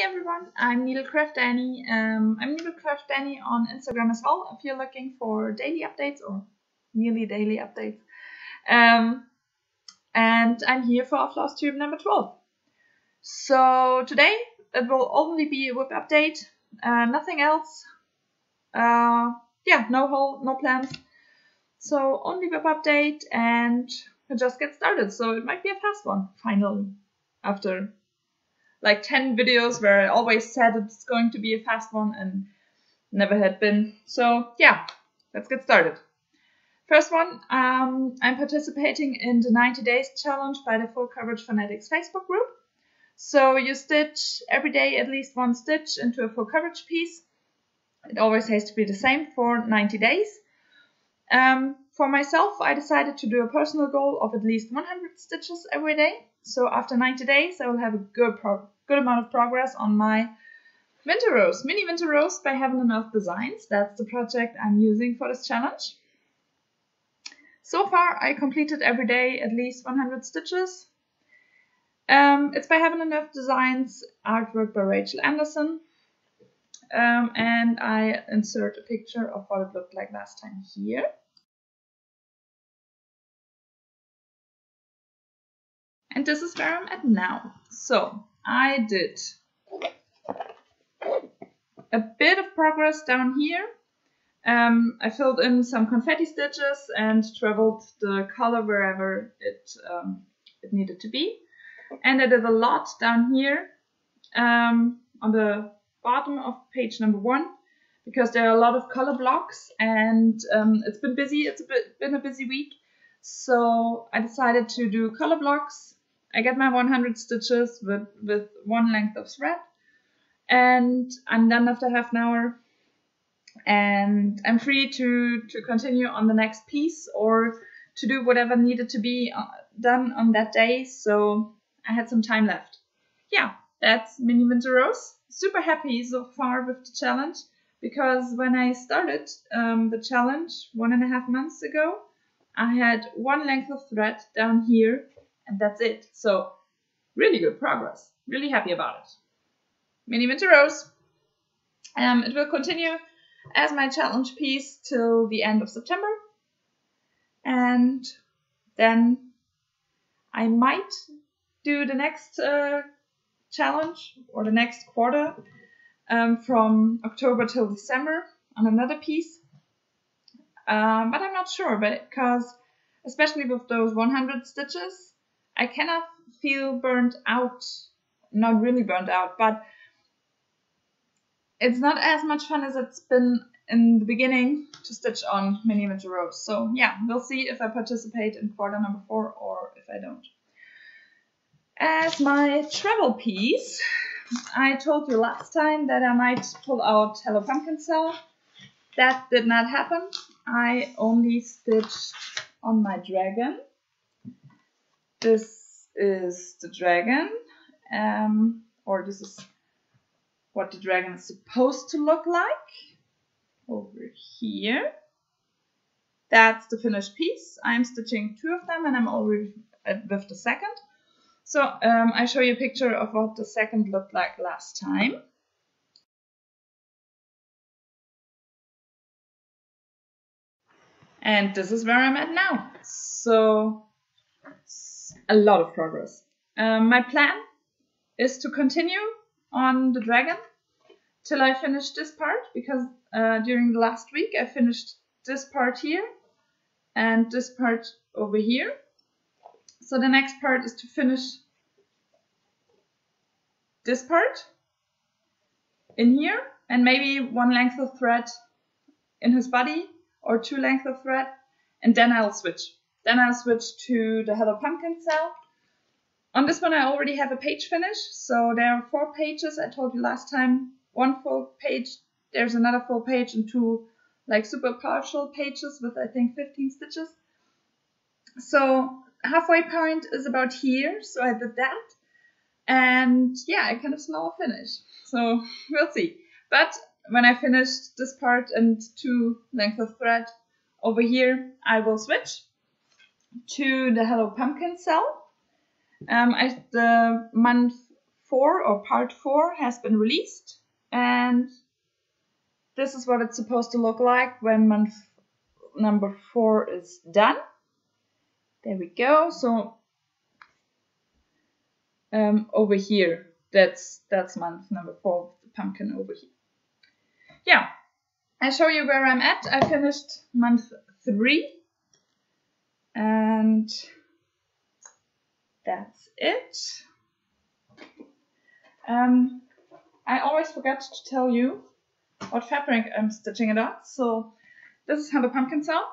Hi everyone, I'm Needlecraft Danny. I'm Needlecraft Danny on Instagram as well if you're looking for daily updates or nearly daily updates. And I'm here for flosstube number 12. So today it will only be a WIP update, nothing else. No haul, no plans. So only WIP update and we'll just get started. So it might be a fast one finally after like 10 videos where I always said it's going to be a fast one and never had been. So yeah, let's get started. First one, I'm participating in the 90 days challenge by the Full Coverage Fanatics Facebook group. So you stitch every day at least one stitch into a full coverage piece. It always has to be the same for 90 days. For myself, I decided to do a personal goal of at least 100 stitches every day. So after 90 days, I will have a good amount of progress on my winter rose, mini winter rose by Heaven and Earth Designs. That's the project I'm using for this challenge. So far, I completed every day at least 100 stitches. It's by Heaven and Earth Designs, artwork by Rachel Anderson. And I insert a picture of what it looked like last time here. And this is where I'm at now. So I did a bit of progress down here. I filled in some confetti stitches and traveled the color wherever it needed to be. And I did a lot down here on the bottom of page number 1 because there are a lot of color blocks and it's been busy. It's been a busy week. So I decided to do color blocks. I get my 100 stitches with one length of thread and I'm done after half an hour and I'm free to continue on the next piece or to do whatever needed to be done on that day. So I had some time left. Yeah, that's Mini Winter Rose. Super happy so far with the challenge because when I started the challenge 1.5 months ago, I had one length of thread down here and that's it. So really good progress. Really happy about it. Mini Winter Rose. It will continue as my challenge piece till the end of September. And then I might do the next challenge or the next quarter from October till December on another piece. But I'm not sure because especially with those 100 stitches, I cannot feel burnt out. Not really burnt out, but it's not as much fun as it's been in the beginning to stitch on Mini Winter Rose. So yeah, we'll see if I participate in quarter number 4 or if I don't. As my travel piece, I told you last time that I might pull out Hello Pumpkin Cell. That did not happen. I only stitched on my dragon. This is the dragon, or this is what the dragon is supposed to look like over here. That's the finished piece. I'm stitching 2 of them and I'm already with the second. So I show you a picture of what the second looked like last time. And this is where I'm at now. So a lot of progress. My plan is to continue on the dragon till I finish this part because during the last week I finished this part here and this part over here. So the next part is to finish this part in here and maybe one length of thread in his body or 2 lengths of thread and then I'll switch. Then I'll switch to the Hello Pumpkin Cell. On this one I already have a page finish, so there are 4 pages. I told you last time, 1 full page, there's another full page and 2 like super partial pages with I think 15 stitches. So halfway point is about here, so I did that. And yeah, I kind of smell a finish, so we'll see. But when I finished this part and 2 lengths of thread over here, I will switch to the Hello Pumpkin Cell. The month 4 or part 4 has been released, and this is what it's supposed to look like when month number 4 is done. There we go. So over here, that's month number 4, the pumpkin over here. Yeah, I show you where I'm at. I finished month 3, and that's it. I always forget to tell you what fabric I'm stitching it on. So this is Hello Pumpkin Cell,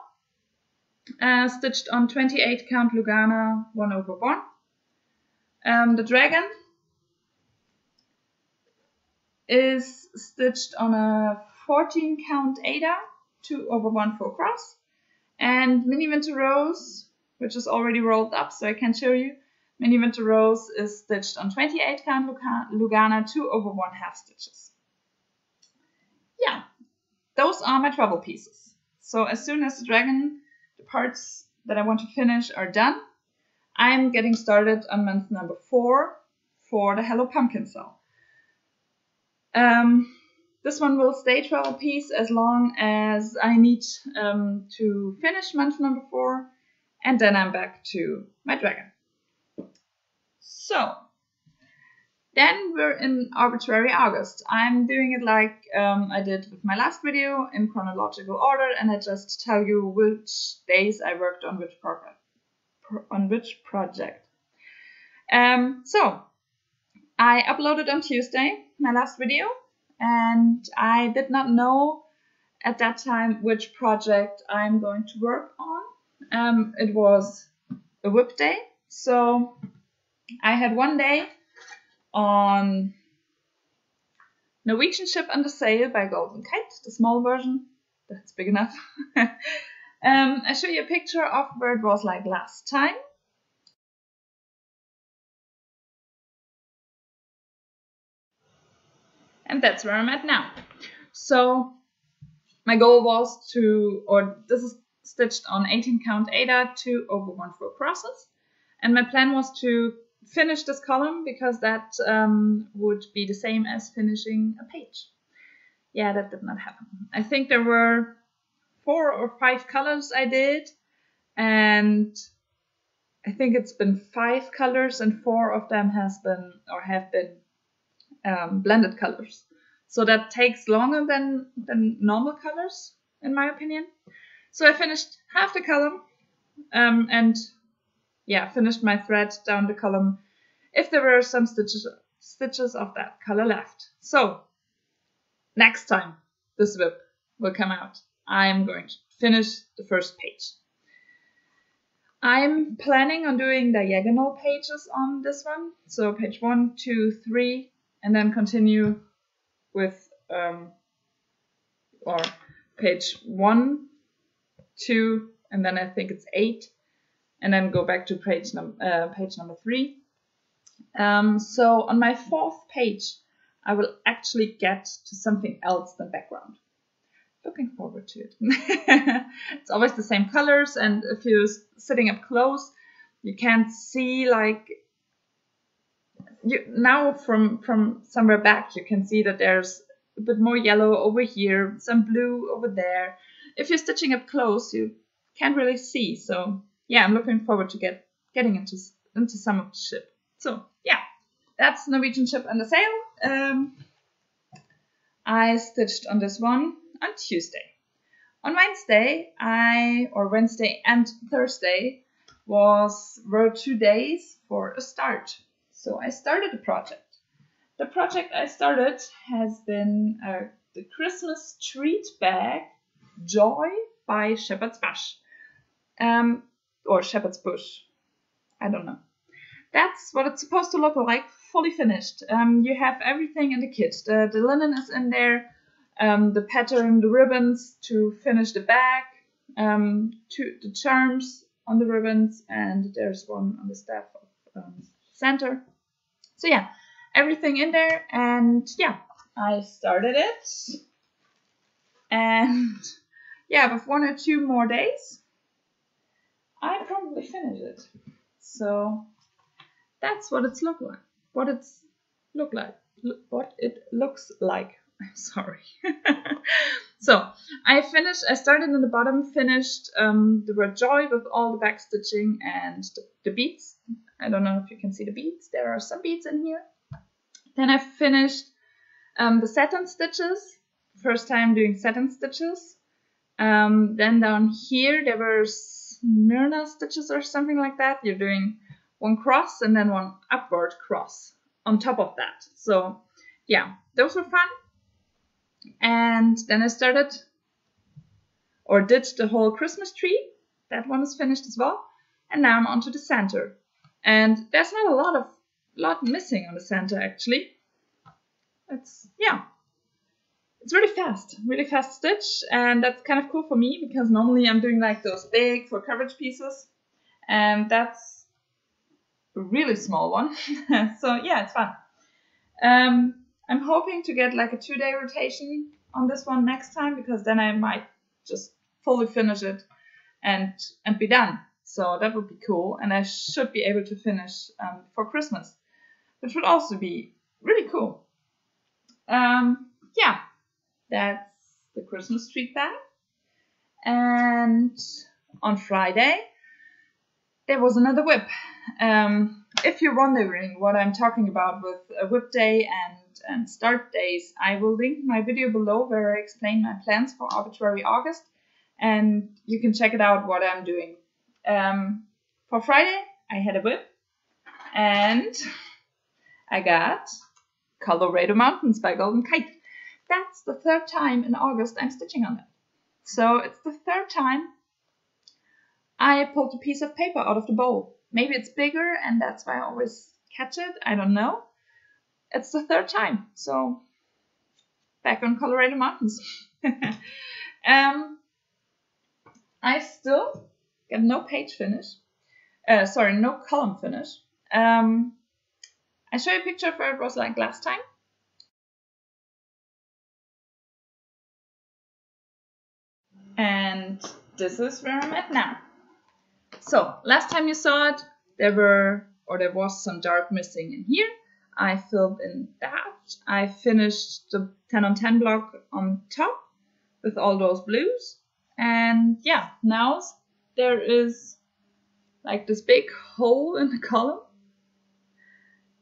stitched on 28 count Lugana 1/1. The dragon is stitched on a 14 count Ada 2/1 full cross, and Mini Winter Rose, which is already rolled up so I can show you. Mini Winter Rose is stitched on 28 count Lugana 2/1 half stitches. Yeah, those are my travel pieces. So as soon as the dragon, the parts that I want to finish are done, I'm getting started on month number 4 for the Hello Pumpkin Cell. This one will stay travel piece as long as I need to finish month number 4, and then I'm back to my dragon. So then we're in Arbitrary August. I'm doing it like I did with my last video, in chronological order, and I just tell you which days I worked on which project. So I uploaded on Tuesday my last video, and I did not know at that time which project I'm going to work on. It was a WIP day, so I had one day on Norwegian Ship under sail by Golden Kite, the small version. That's big enough. I show you a picture of where it was like last time. And that's where I'm at now. So my goal was to, or this is stitched on 18 count Ada 2/1 full crosses. And my plan was to finish this column because that would be the same as finishing a page. Yeah, that did not happen. I think there were 4 or 5 colors I did, and I think it's been 5 colors, and 4 of them have been blended colors. So that takes longer than normal colors, in my opinion. So I finished half the column, and yeah, finished my thread down the column if there were some stitches of that color left. So next time this WIP will come out, I'm going to finish the first page. I'm planning on doing diagonal pages on this one. So page 1, 2, 3, and then continue with or page 1, 2, and then I think it's 8, and then go back to page number 3. So on my 4th page, I will actually get to something else than background. Looking forward to it. It's always the same colors, and if you're sitting up close, you can't see like now from somewhere back. You can see that there's a bit more yellow over here, some blue over there. If you're stitching up close, you can't really see. So yeah, I'm looking forward to getting into some of the ship. So yeah, that's Norwegian Ship under sail. I stitched on this one on Tuesday. On Wednesday, Wednesday and Thursday were 2 days for a start. So I started the project. The project I started has been the Christmas treat bag Joy by Shepherd's Bush. Or Shepherd's Bush. I don't know. That's what it's supposed to look like, fully finished. You have everything in the kit. The linen is in there, the pattern, the ribbons to finish the bag, the charms on the ribbons, and there's one on the staff of center. So yeah, everything in there, and yeah, I started it. And yeah, with 1 or 2 more days, I probably finish it. So that's what it's look like. what it looks like. I'm sorry. So I started in the bottom, finished the word joy with all the back stitching and the beads. I don't know if you can see the beads. There are some beads in here. Then I finished the satin stitches. First time doing satin stitches. Then down here there were Smyrna stitches or something like that. You're doing one cross and then one upward cross on top of that. So yeah, those were fun. And then I started or did the whole Christmas tree. That one is finished as well. And now I'm onto the center. And there's not a lot missing on the center actually. It's really fast stitch, and that's kind of cool for me because normally I'm doing like those big full coverage pieces, and that's a really small one. So yeah, it's fun. I'm hoping to get like a 2-day rotation on this one next time, because then I might just fully finish it and be done. So that would be cool, and I should be able to finish for Christmas, which would also be really cool. Yeah, that's the Christmas tree bag. And on Friday there was another WIP. If you're wondering what I'm talking about with a WIP day and start days, I will link my video below where I explain my plans for Arbitrary August, and you can check it out what I'm doing. For Friday I had a WIP, and I got Colorado Mountains by Golden Kite. That's the 3rd time in August I'm stitching on that. So it's the 3rd time I pulled a piece of paper out of the bowl. Maybe it's bigger and that's why I always catch it. I don't know. It's the 3rd time. So back on Colorado Mountains. I still got no page finish. No column finish. I show you a picture of where it was like last time. And this is where I'm at now. So last time you saw it, there was some dark missing in here. I filled in that. I finished the 10 on 10 block on top with all those blues. And yeah, now there is like this big hole in the column.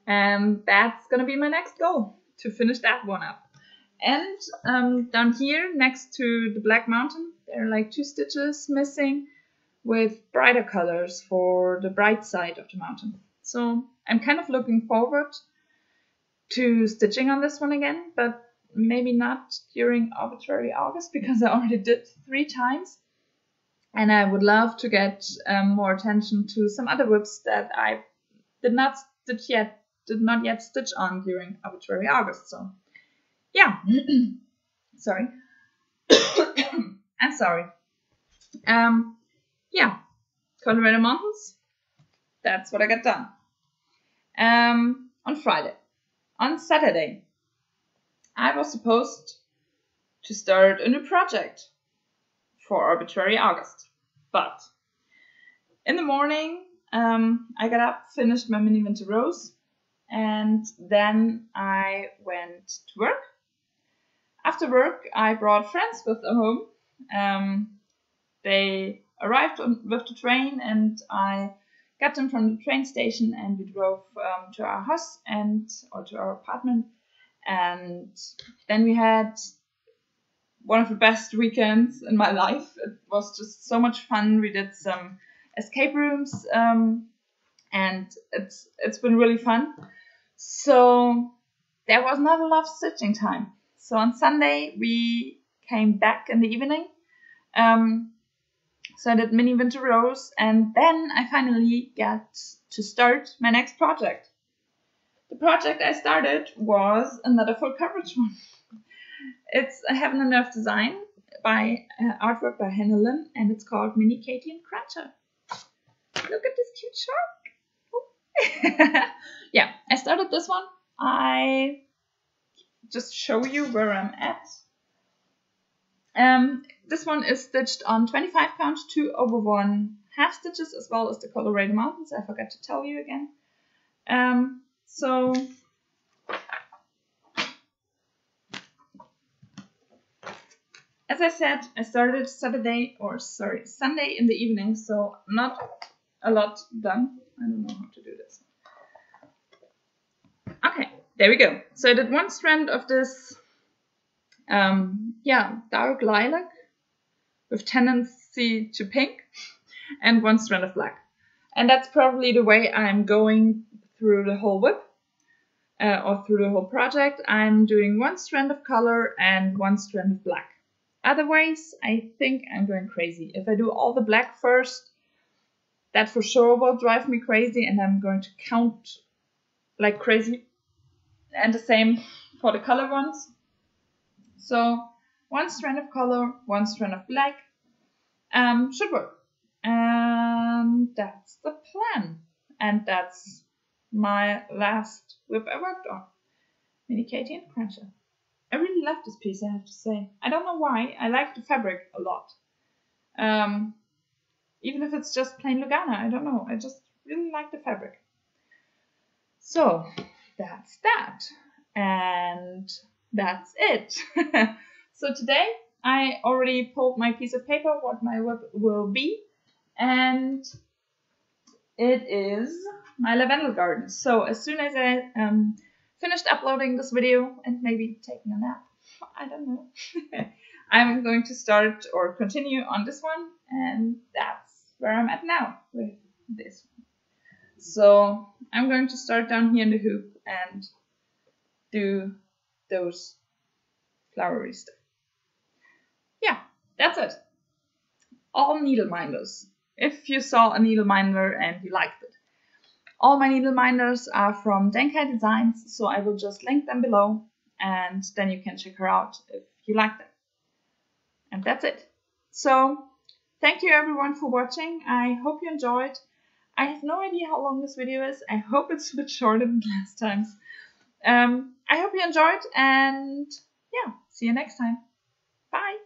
And that's gonna be my next goal, to finish that one up. And down here next to the black mountain, there are like 2 stitches missing with brighter colors for the bright side of the mountain. So I'm kind of looking forward to stitching on this one again, but maybe not during Arbitrary August because I already did 3 times. And I would love to get more attention to some other WIPs that I did not yet stitch on during Arbitrary August. So yeah, sorry. I'm sorry. Yeah, Colorado Mountains. That's what I got done. On Friday. On Saturday, I was supposed to start a new project for Arbitrary August. But in the morning, I got up, finished my mini winter rose, and then I went to work. After work, I brought friends with them home. They arrived with the train, and I got them from the train station, and we drove to our house or to our apartment. And then we had one of the best weekends in my life. It was just so much fun. We did some escape rooms, and it's been really fun. So there was not a lot of stitching time. So on Sunday we came back in the evening. So I did mini winter rose, and then I finally got to start my next project. The project I started was another full coverage one. It's a Heaven and Earth design by artwork by Hannah Lynn, and it's called Mini Katie and Cratcher. Look at this cute shark. Yeah, I started this one. I just show you where I'm at. This one is stitched on 25 count 2/1 half stitches, as well as the Colorado Mountains. I forgot to tell you again. So As I said, I started Sunday in the evening, so not a lot done. I don't know how to do this. Okay, there we go. So I did one strand of this, dark lilac with tendency to pink, and one strand of black. And that's probably the way I'm going through the whole WIP, or through the whole project. I'm doing one strand of color and one strand of black. Otherwise, I think I'm going crazy. If I do all the black first, that for sure will drive me crazy, and I'm going to count like crazy. And the same for the color ones. So one strand of color, one strand of black should work. And that's the plan. And that's my last WIP I worked on. Mini Katie and Cruncher. I really love this piece, I have to say. I don't know why. I like the fabric a lot. Even if it's just plain Lugana, I don't know. I just really like the fabric. So that's that. And that's it. So today I already pulled my piece of paper, what my WIP will be. And it is my lavendel garden. So as soon as I finished uploading this video and maybe taking a nap, I don't know, I'm going to start or continue on this one, and that's where I'm at now with this one. So I'm going to start down here in the hoop and do those flowery stuff. Yeah, that's it. All needle minders. If you saw a needle minder and you liked it. All my needle minders are from Denkai Designs, so I will just link them below, and then you can check her out if you like them. And that's it. So, thank you everyone for watching. I hope you enjoyed. I have no idea how long this video is. I hope it's a bit shorter than last time's. I hope you enjoyed, and yeah, see you next time. Bye!